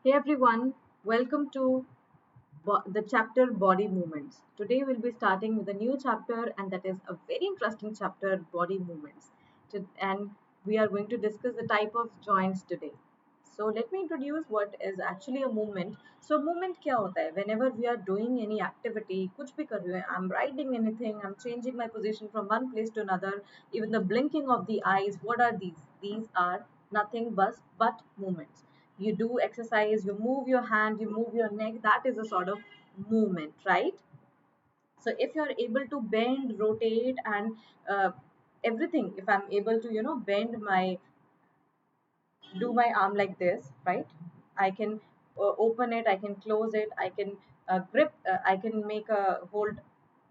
Hey everyone, welcome to the chapter Body Movements. Today we'll be starting with a new chapter, and that is a very interesting chapter, Body Movements. And we are going to discuss the type of joints today. So let me introduce what is actually a movement. So movement क्या होता है? Whenever we are doing any activity, कुछ भी कर रहे हैं, I'm writing anything, I'm changing my position from one place to another, even the blinking of the eyes. What are these? These are nothing but movements. You do exercise, you move your hand, you move your neck. That is a sort of movement, right? So if you're able to bend, rotate, and everything, if I'm able to bend my do my arm like this, right? I can open it, I can close it, I can grip, I can make a hold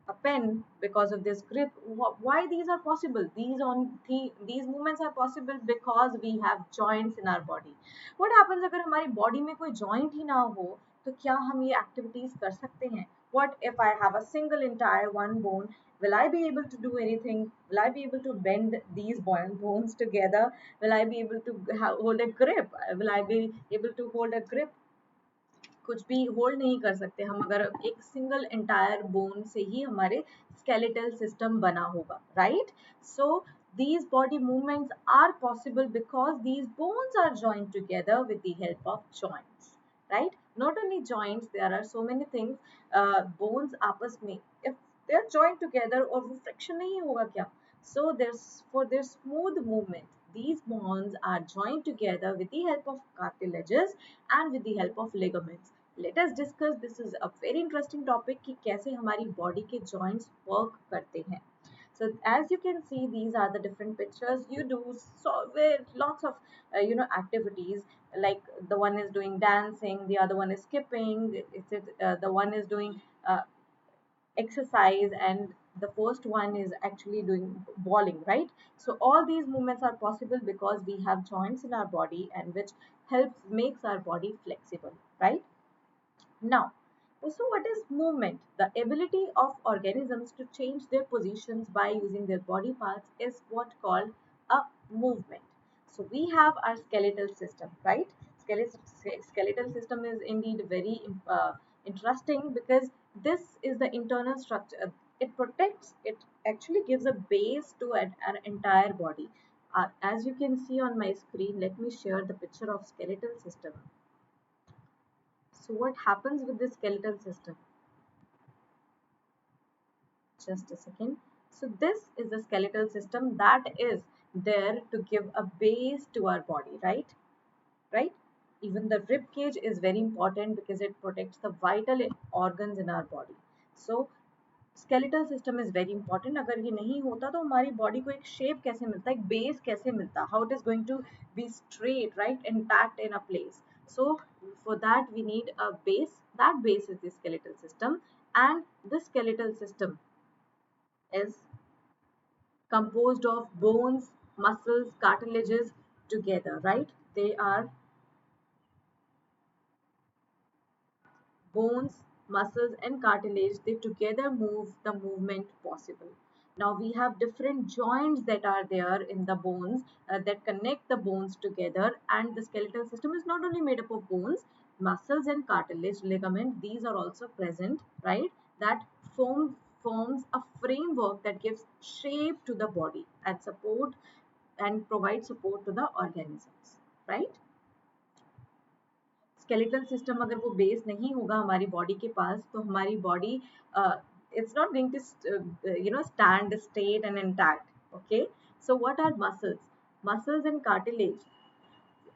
a pen because of this grip. Why these are possible? These movements are possible because we have joints in our body. What happens अगर हमारी body में कोई joint ही ना हो तो क्या हम ये activities कर सकते हैं? What if I have a single entire one bone? Will I be able to do anything? Will I be able to bend these bones together? Will I be able to hold a grip? Will I be able to hold a grip? कुछ भी hold नहीं कर सकते हम अगर एक single entire bone से ही हमारे स्केलेटल सिस्टम बना होगा, right? So these body movements are possible because these bones are joined together with the help of joints, right? Not only joints, there are so many things. Bones आपस में if they are joined together और वो friction नहीं होगा क्या? So there's for their smooth movement, these bones are joined together with the help of cartilages and with the help of ligaments. Let us discuss. This is a very interesting topic कि कैसे हमारी body के joints work करते हैं. So as you can see, these are the different pictures. You do so with lots of activities, like the one is doing dancing, the other one is skipping, the one is doing exercise, and the first one is actually doing bowling, right? So all these movements are possible because we have joints in our body and which helps makes our body flexible, right? Now, so what is movement? The ability of organisms to change their positions by using their body parts is what called a movement. So we have our skeletal system, right? Skeletal system is indeed very interesting because this is the internal structure. It protects, it actually gives a base to an entire body. As you can see on my screen, let me share the picture of skeletal system. So what happens with the skeletal system? Just a second. So this is the skeletal system that is there to give a base to our body, right? Right? Even the rib cage is very important because it protects the vital organs in our body. So skeletal system is very important. अगर ये नहीं होता तो हमारी body को एक shape कैसे मिलता, एक base कैसे मिलता? How it is going to be straight, right? Intact in a place. So for that we need a base. That base is the skeletal system, and the skeletal system is composed of bones, muscles, cartilages together, right? They are bones, muscles, and cartilage. They together move the movement possible. Now we have different joints that are there in the bones that connect the bones together, and the skeletal system is not only made up of bones, muscles, and cartilage, ligament. These are also present, right? That forms a framework that gives shape to the body and support and provide support to the organisms, right? Skeletal system अगर वो base नहीं होगा हमारी body के पास तो हमारी body it's not going to stand straight and intact. Okay, so what are muscles and cartilage?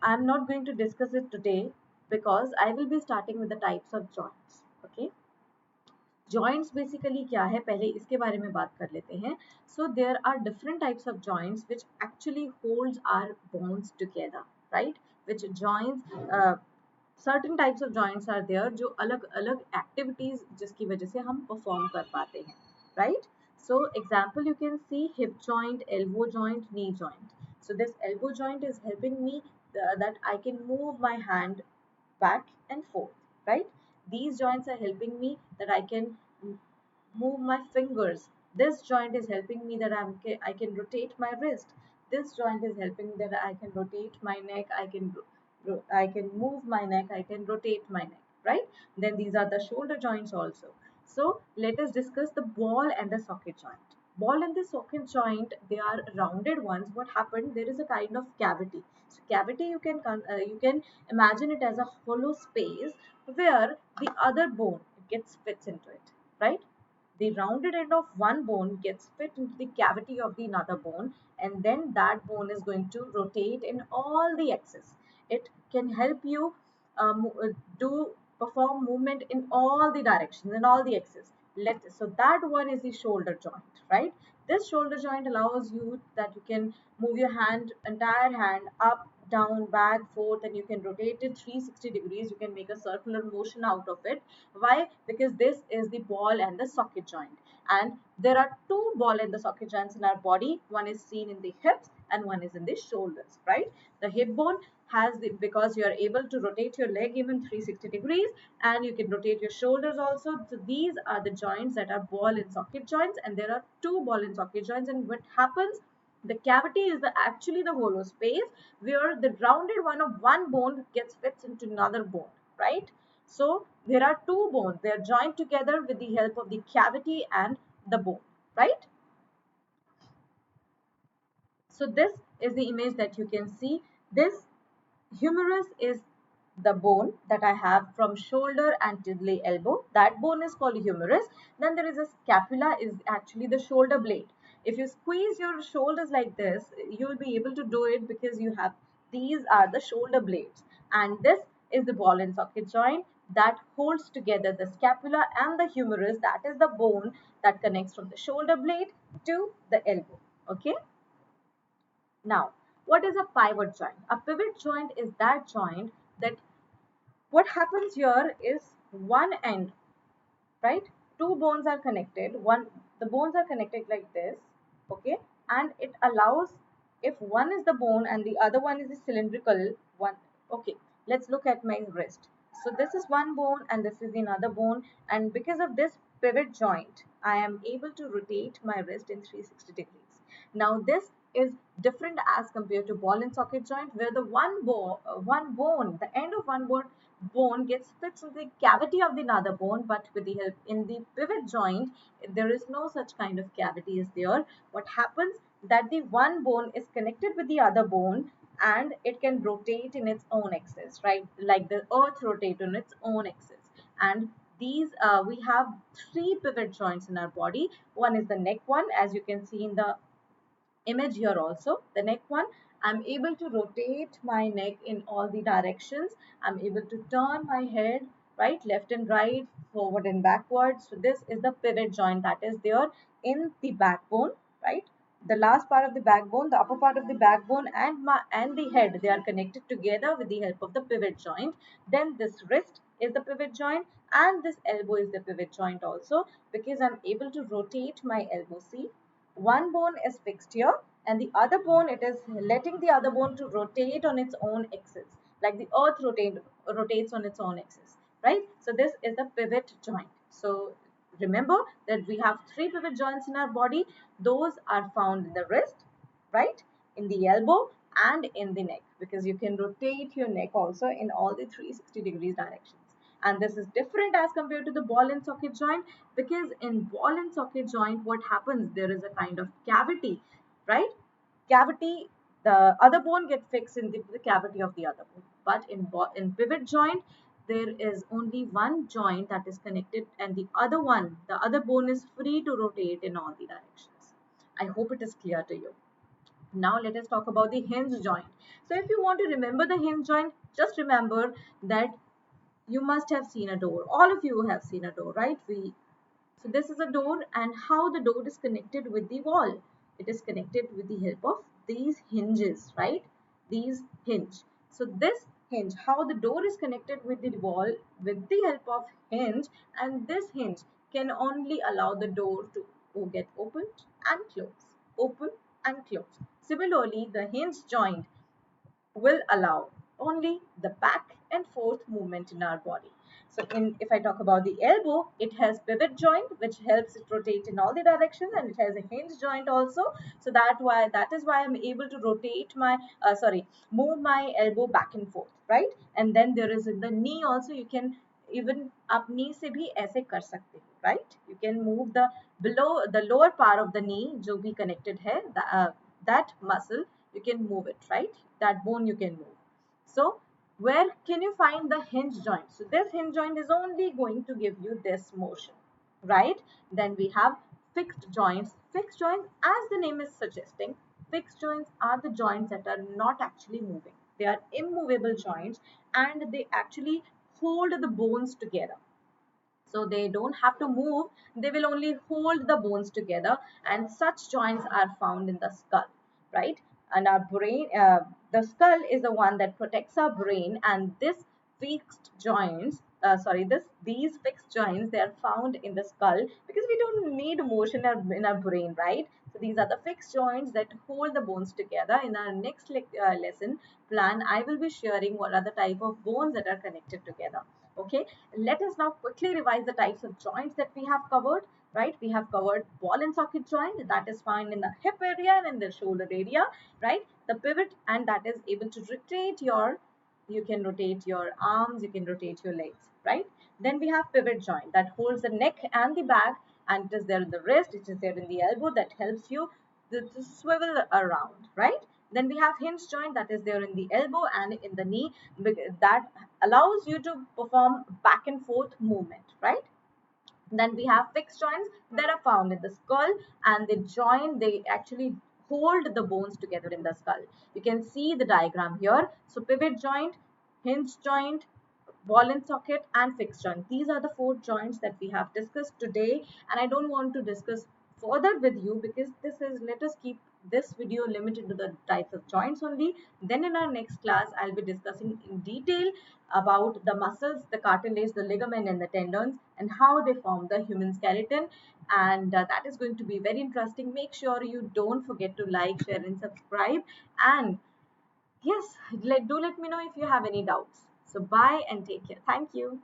I'm not going to discuss it today because I will be starting with the types of joints. Okay, joints basically क्या है पहले इसके बारे में बात कर लेते हैं. So there are different types of joints which actually holds our bones together, right? Which joints certain types of joints are there जो अलग अलग एक्टिविटीज जिसकी वजह से हम परफॉर्म कर पाते हैं, right? So example you can see hip joint, elbow joint, knee joint. So this elbow joint is helping me that I can move my hand back and forth, right? These joints are helping me that I can move my fingers. This joint is helping me that I can rotate my wrist. This joint is helping that I can rotate my neck. I can I can move my neck, I can rotate my neck, right? Then these are the shoulder joints also. So let us discuss the ball and the socket joint. Ball and the socket joint, they are rounded ones. What happened? There is a kind of cavity. So cavity, you can imagine it as a hollow space where the other bone gets fits into it, right? The rounded end of one bone gets fit into the cavity of the another bone, and then that bone is going to rotate in all the axes. It can help you do perform movement in all the directions, in all the axes. So that one is the shoulder joint, right? This shoulder joint allows you that you can move your entire hand up, down, back, forth, and you can rotate it 360 degrees. You can make a circular motion out of it. Why? Because this is the ball and the socket joint. And there are two ball and the socket joints in our body. One is seen in the hips and one is in the shoulders, right? The hip bone has the, because you are able to rotate your leg even 360 degrees, and you can rotate your shoulders also. So these are the joints that are ball and socket joints, and there are two ball and socket joints. And what happens, the cavity is actually the hollow space where the rounded one of one bone gets fits into another bone, right? So there are two bones. They are joined together with the help of the cavity and the bone, right? So this is the image that you can see. This humerus is the bone that I have from shoulder until the elbow. That bone is called humerus. Then there is a scapula, is actually the shoulder blade. If you squeeze your shoulders like this, you will be able to do it because you have, these are the shoulder blades. And this is the ball and socket joint that holds together the scapula and the humerus. That is the bone that connects from the shoulder blade to the elbow. Okay. Now, what is a pivot joint? A pivot joint is that joint that, what happens here is one end, right? Two bones are connected. The bones are connected like this, okay? And it allows, if one is the bone and the other one is the cylindrical one, okay? Let's look at my wrist. So this is one bone and this is another bone, and because of this pivot joint, I am able to rotate my wrist in 360 degrees. Now this is different as compared to ball and socket joint, where the one bone, the end of one bone gets fits in the cavity of the another bone, but with the help in the pivot joint, there is no such kind of cavity is there. What happens, that the one bone is connected with the other bone, and it can rotate in its own axis, right? Like the earth rotate on its own axis. And these we have three pivot joints in our body. One is the neck one, as you can see in the image here also. The neck one, I'm able to rotate my neck in all the directions. I'm able to turn my head right, left and right, forward and backwards. So this is the pivot joint that is there in the backbone, right? The last part of the backbone, the upper part of the backbone and the head, they are connected together with the help of the pivot joint. Then this wrist is the pivot joint, and this elbow is the pivot joint also, because I'm able to rotate my elbow. See, one bone is fixed here, and the other bone, it is letting the other bone to rotate on its own axis, like the earth rotates on its own axis, right? So this is the pivot joint. So remember that we have three pivot joints in our body. Those are found in the wrist, right, in the elbow and in the neck, because you can rotate your neck also in all the 360 degrees directions. And this is different as compared to the ball and socket joint, because in ball and socket joint, what happens, there is a kind of cavity, right? Cavity, the other bone get fixed in the cavity of the other bone. But in pivot joint, there is only one joint that is connected, and the other bone is free to rotate in all the directions. I hope it is clear to you. Now let us talk about the hinge joint. So if you want to remember the hinge joint, just remember that you must have seen a door. All of you have seen a door, right? So this is a door, and how the door is connected with the wall. It is connected with the help of these hinges, right? These hinge. So this hinge, how the door is connected with the wall with the help of hinge, and this hinge can only allow the door to get opened and closed, open and close. Similarly, the hinge joint will allow only the back and forth movement in our body. So if I talk about the elbow, it has pivot joint which helps it rotate in all the directions, and it has a hinge joint also. So that is why I'm able to rotate my move my elbow back and forth, right? And then there is in the knee also, you can even आप knee से भी ऐसे कर सकते हो, right? You can move the below the lower part of the knee जो भी connected है, that muscle you can move it, right? That bone you can move. So where can you find the hinge joint? So this hinge joint is only going to give you this motion, right? Then we have fixed joints. Fixed joints, as the name is suggesting, fixed joints are the joints that are not actually moving. They are immovable joints, and they actually hold the bones together. So they don't have to move, they will only hold the bones together, and such joints are found in the skull, right? And our brain, the skull is the one that protects our brain, and this fixed joints, these fixed joints, they are found in the skull because we don't need motion in our brain, right? So these are the fixed joints that hold the bones together. In our next lesson plan, I will be sharing what are the type of bones that are connected together. Okay, let us now quickly revise the types of joints that we have covered, right? We have covered ball and socket joint, that is found in the hip area and in the shoulder area, right? The pivot, and that is able to rotate your, you can rotate your arms, you can rotate your legs, right? Then we have pivot joint that holds the neck and the back, and it is there in the wrist, it is there in the elbow, that helps you to swivel around, right? Then we have hinge joint that is there in the elbow and in the knee, that allows you to perform back and forth movement, right? Then we have fixed joints that are found in the skull, and the joint, they actually hold the bones together in the skull. You can see the diagram here. So pivot joint, hinge joint, ball and socket, and fixed joint. These are the four joints that we have discussed today, and I don't want to discuss further with you because this is, let us keep this video limited to the types of joints only. Then in our next class, I'll be discussing in detail about the muscles, the cartilage, the ligament, and the tendons, and how they form the human skeleton. And that is going to be very interesting. Make sure you don't forget to like, share, and subscribe. And yes, do let me know if you have any doubts. So bye and take care. Thank you.